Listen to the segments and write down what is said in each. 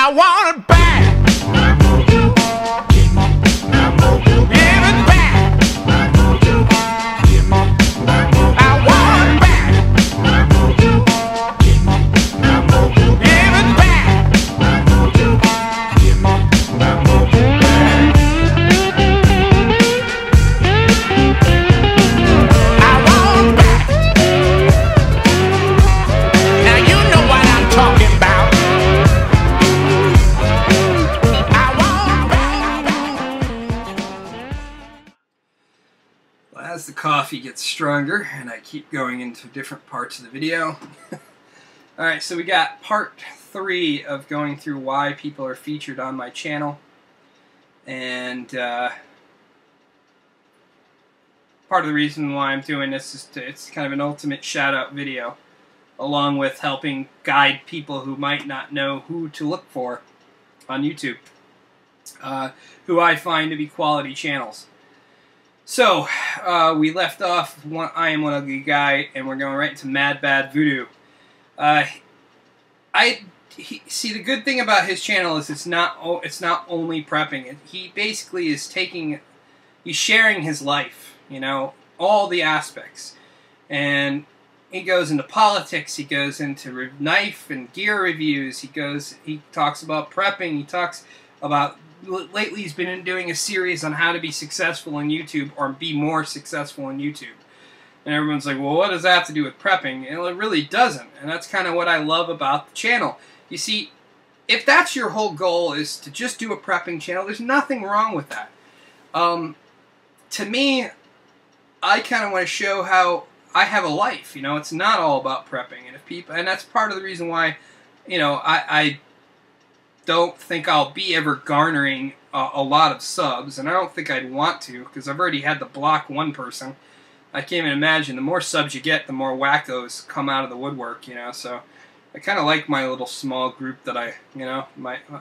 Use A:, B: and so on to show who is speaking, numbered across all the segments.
A: I want it back. Give it back. I want it back. Give it back. I want it back. Now you know what I'm talking about.
B: As the coffee gets stronger and I keep going into different parts of the video. Alright, so we got part 3 of going through why people are featured on my channel. And part of the reason why I'm doing this is it's kind of an ultimate shout out video, along with helping guide people who might not know who to look for on YouTube, who I find to be quality channels. So, we left off I Am One Ugly Guy, and we're going right into MadBadVoodo. See, the good thing about his channel is it's not only prepping. He basically is he's sharing his life, you know, all the aspects. And he goes into politics, he goes into knife and gear reviews, he talks about prepping, he talks about... Lately he's been doing a series on how to be successful in YouTube, or be more successful in YouTube. And everyone's like, well, what does that have to do with prepping? And it really doesn't. And that's kind of what I love about the channel. You see, if that's your whole goal, is to just do a prepping channel, there's nothing wrong with that. To me, I kind of want to show how I have a life. You know, it's not all about prepping. And that's part of the reason why, you know, I don't think I'll be ever garnering a lot of subs, and I don't think I'd want to, because I've already had to block one person. I can't even imagine. The more subs you get, the more wackos come out of the woodwork, you know. So I kind of like my little small group that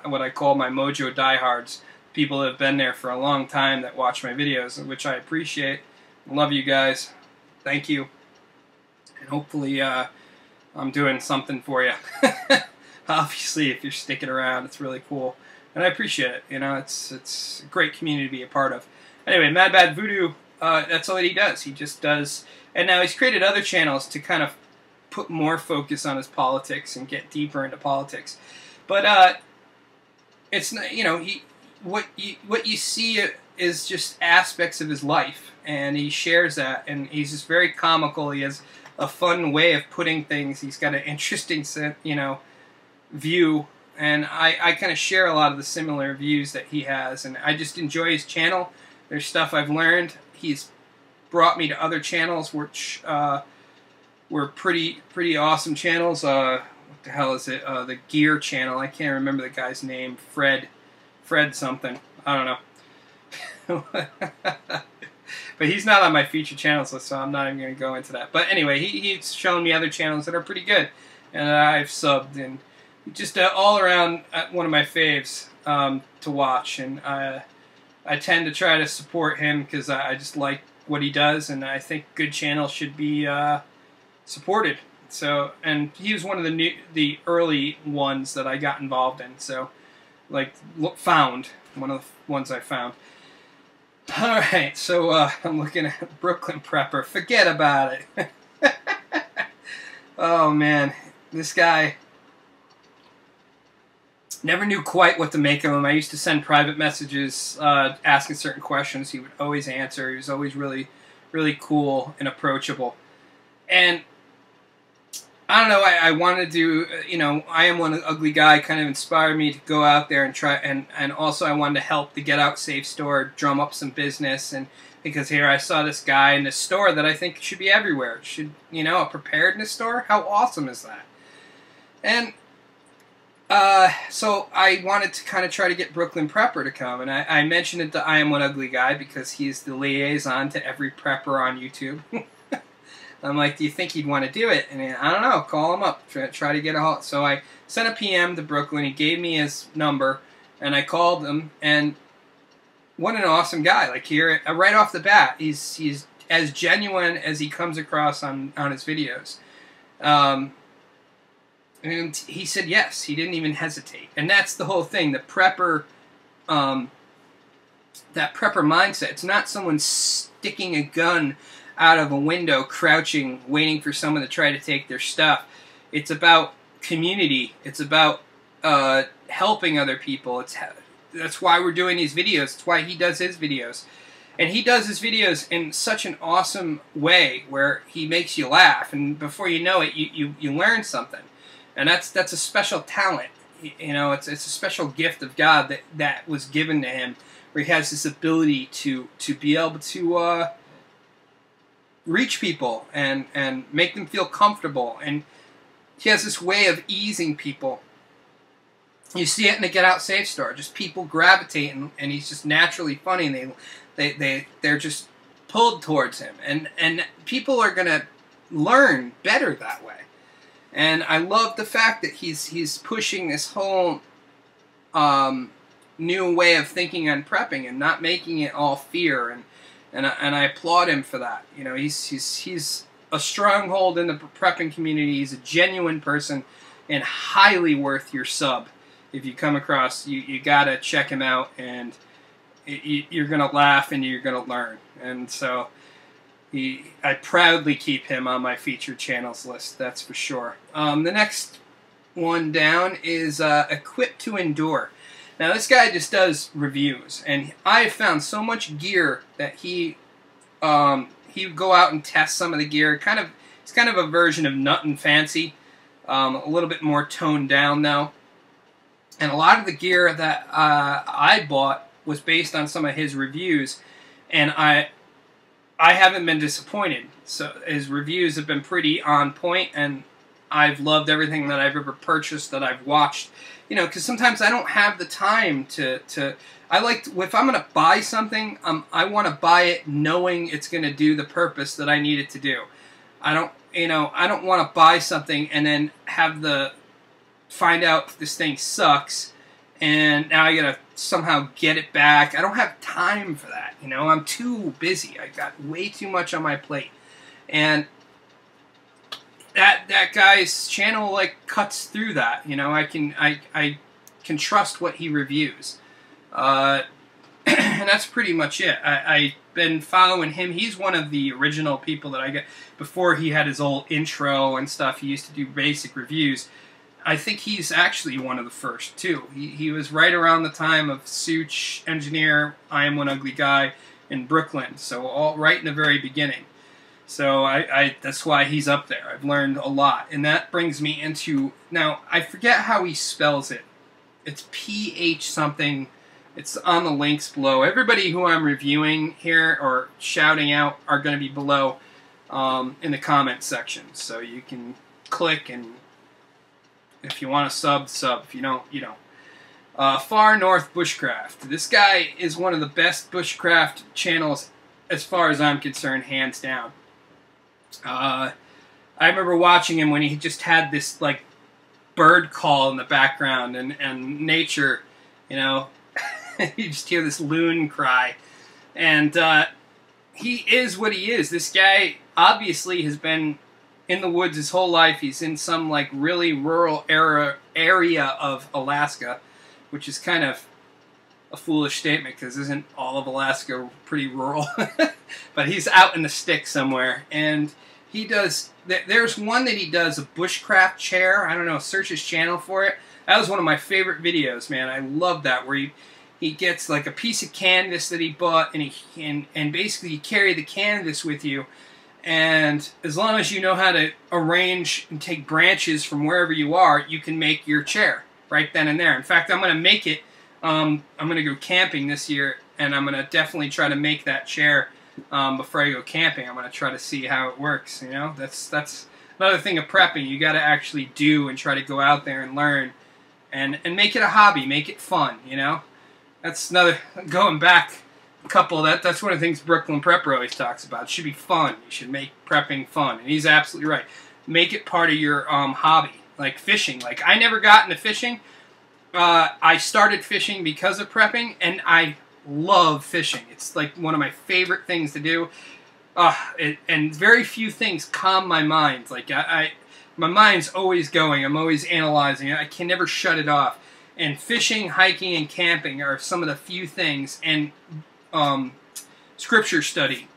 B: what I call my mojo diehards, people that have been there for a long time that watch my videos, which I appreciate. Love you guys. Thank you. And hopefully I'm doing something for you. Obviously, if you're sticking around, it's really cool, and I appreciate it. You know, it's a great community to be a part of. Anyway, MadBadVoodo, that's all he does. He just does, and now he's created other channels to kind of put more focus on his politics and get deeper into politics. But it's not, you know, what you see is just aspects of his life, and he shares that, and he's just very comical. He has a fun way of putting things. He's got an interesting, you know, view, and I kind of share a lot of the similar views that he has, and I just enjoy his channel. There's stuff I've learned. He's brought me to other channels which were pretty awesome channels. What the hell is it? The gear channel. I can't remember the guy's name. Fred something. I don't know. But he's not on my featured channels list, so I'm not even going to go into that. But anyway, he's shown me other channels that are pretty good, and I've subbed, and just all around one of my faves to watch, and I tend to try to support him because I just like what he does, and I think good channels should be supported. So, and he was one of the early ones that I got involved in. So, like, one of the ones I found. All right, so I'm looking at Brooklynprepper. Forget about it. Oh man, this guy. Never knew quite what to make of him. I used to send private messages asking certain questions. He would always answer. He was always really, really cool and approachable. And I don't know, I wanted to, you know, I Am One Ugly Guy kind of inspired me to go out there and try, and also I wanted to help the Get Out Safe store drum up some business, and because here I saw this guy in this store that I think should be everywhere. Should, you know, a preparedness store? How awesome is that? And so I wanted to kind of try to get Brooklynprepper to come, and I mentioned it to I Am One Ugly Guy because he's the liaison to every prepper on YouTube. I'm like, do you think he'd want to do it? And I don't know, call him up, try to get a hold. So I sent a PM to Brooklyn, he gave me his number, and I called him, and what an awesome guy. Like, here, right off the bat, he's as genuine as he comes across on his videos. And he said yes. He didn't even hesitate. And that's the whole thing. The prepper, that prepper mindset. It's not someone sticking a gun out of a window, crouching, waiting for someone to try to take their stuff. It's about community. It's about helping other people. That's why we're doing these videos. It's why he does his videos. And he does his videos in such an awesome way where he makes you laugh. And before you know it, you learn something. And that's a special talent. You know, it's a special gift of God that was given to him, where he has this ability to be able to reach people and make them feel comfortable. And he has this way of easing people. You see it in the Get Out Safe store. Just people gravitate, and he's just naturally funny, and they're just pulled towards him. And people are going to learn better that way. And I love the fact that he's pushing this whole new way of thinking on prepping and not making it all fear. And I applaud him for that. You know, he's a stronghold in the prepping community. He's a genuine person and highly worth your sub. If you come across, you gotta check him out, and you're gonna laugh and you're gonna learn. And so I proudly keep him on my featured channels list, that's for sure. The next one down is Equipped to Endure. Now this guy just does reviews, and I've found so much gear that he would go out and test some of the gear. It's kind of a version of Nut and Fancy, a little bit more toned down though. And a lot of the gear that I bought was based on some of his reviews, and I haven't been disappointed. So his reviews have been pretty on point, and I've loved everything that I've ever purchased, that I've watched. You know, because sometimes I don't have the time to if I'm going to buy something, I want to buy it knowing it's going to do the purpose that I need it to do. I don't want to buy something and then find out this thing sucks, and now I gotta somehow get it back. I don't have time for that, you know. I'm too busy. I got way too much on my plate, and that guy's channel like cuts through that. You know, I can trust what he reviews, and that's pretty much it. I've been following him. He's one of the original people that I get before he had his old intro and stuff. He used to do basic reviews. I think he's actually one of the first, too. He was right around the time of Such, Engineer, I Am One Ugly Guy, in Brooklyn. So all right in the very beginning. So that's why he's up there. I've learned a lot. And that brings me into... Now, I forget how he spells it. It's PH something. It's on the links below. Everybody who I'm reviewing here or shouting out are going to be below in the comment section. So you can click, and if you want to sub. If you don't, you don't. Far North Bushcraft. This guy is one of the best bushcraft channels as far as I'm concerned, hands down. I remember watching him when he just had this like bird call in the background and nature, you know. You just hear this loon cry. And he is what he is. This guy obviously has been in the woods his whole life. He's in some like really rural area of Alaska, which is kind of a foolish statement because isn't all of Alaska pretty rural? But he's out in the sticks somewhere, and he does. There's one that he does, a bushcraft chair. I don't know. Search his channel for it. That was one of my favorite videos, man. I love that, where he gets like a piece of canvas that he bought, and basically you carry the canvas with you. And as long as you know how to arrange and take branches from wherever you are, you can make your chair right then and there. In fact, I'm going to make it. I'm going to go camping this year, and I'm going to definitely try to make that chair before I go camping. I'm going to try to see how it works. You know, that's another thing of prepping. You got to actually do and try to go out there and learn, and make it a hobby, make it fun. You know, that's another going back. That's one of the things Brooklynprepper always talks about. It should be fun. You should make prepping fun, and he's absolutely right. Make it part of your hobby, like fishing. Like I never got into fishing. I started fishing because of prepping, and I love fishing. It's like one of my favorite things to do. And very few things calm my mind. Like my mind's always going. I'm always analyzing it. I can never shut it off. And fishing, hiking, and camping are some of the few things, and scripture study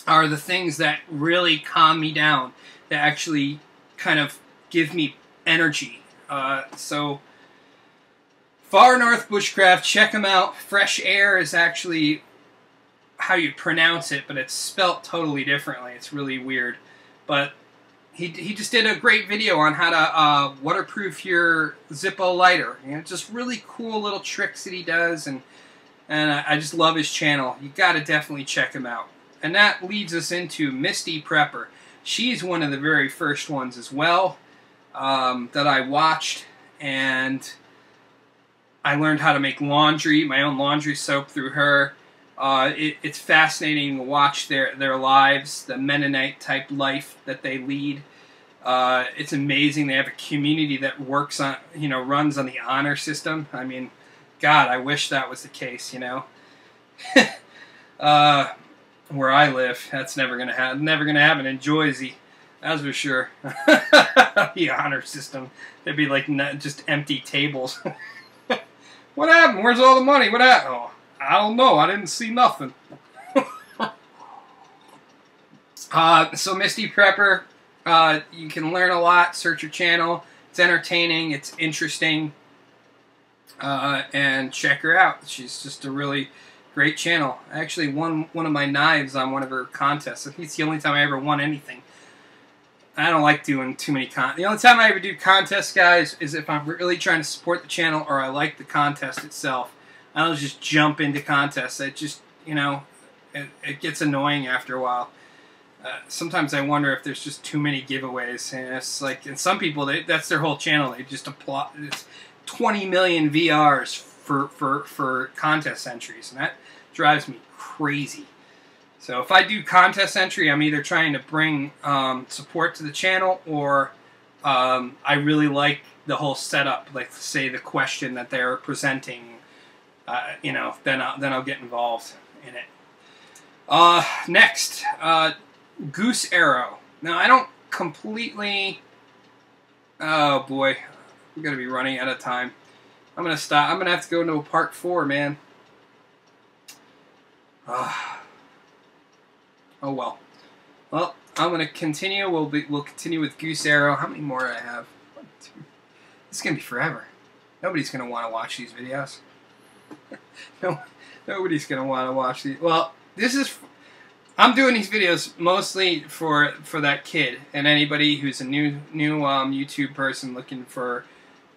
B: are the things that really calm me down, that actually kind of give me energy. So, Far North Bushcraft, check them out. Phreshayr is actually how you pronounce it, but it's spelt totally differently. It's really weird. But he just did a great video on how to waterproof your Zippo lighter. You know, just really cool little tricks that he does, and I just love his channel. You got to definitely check him out. And that leads us into MistyPrepper. She's one of the very first ones as well that I watched, and I learned how to make laundry, my own laundry soap through her. It's fascinating to watch their lives, the Mennonite type life that they lead. It's amazing. They have a community that works on, runs on the honor system. I mean, God, I wish that was the case, where I live, that's never gonna happen. Never gonna happen in Jersey, that's for sure. The honor system, there'd be like just empty tables. What happened? Where's all the money? What happened? Oh, I don't know. I didn't see nothing. So MistyPrepper, you can learn a lot. Search her channel. It's entertaining. It's interesting. And check her out. She's just a really great channel. I actually won one of my knives on one of her contests. I think it's the only time I ever won anything. I don't like doing too many contests. The only time I ever do contests, guys, is if I'm really trying to support the channel or I like the contest itself. I don't just jump into contests. It just, it gets annoying after a while. Sometimes I wonder if there's just too many giveaways. And it's like, and some people, that's their whole channel. They just apply 20 million VRs for contest entries, and that drives me crazy. So if I do contest entry, I'm either trying to bring support to the channel, or I really like the whole setup, like say the question that they're presenting. Then I'll get involved in it. Next, Goose Arrow. Now I don't completely. Oh boy, I'm gonna be running out of time. I'm gonna stop. I'm gonna have to go into a part 4, man. Oh well. Well, I'm gonna continue. We'll continue with Goose Arrow. How many more do I have? 1, 2. This is gonna be forever. Nobody's gonna want to watch these videos. No, nobody's gonna want to watch these. Well, this is. I'm doing these videos mostly for that kid and anybody who's a new YouTube person looking for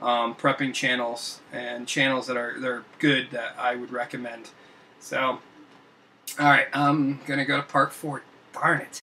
B: prepping channels and channels that are good that I would recommend. So, all right, I'm gonna go to part 4. Darn it.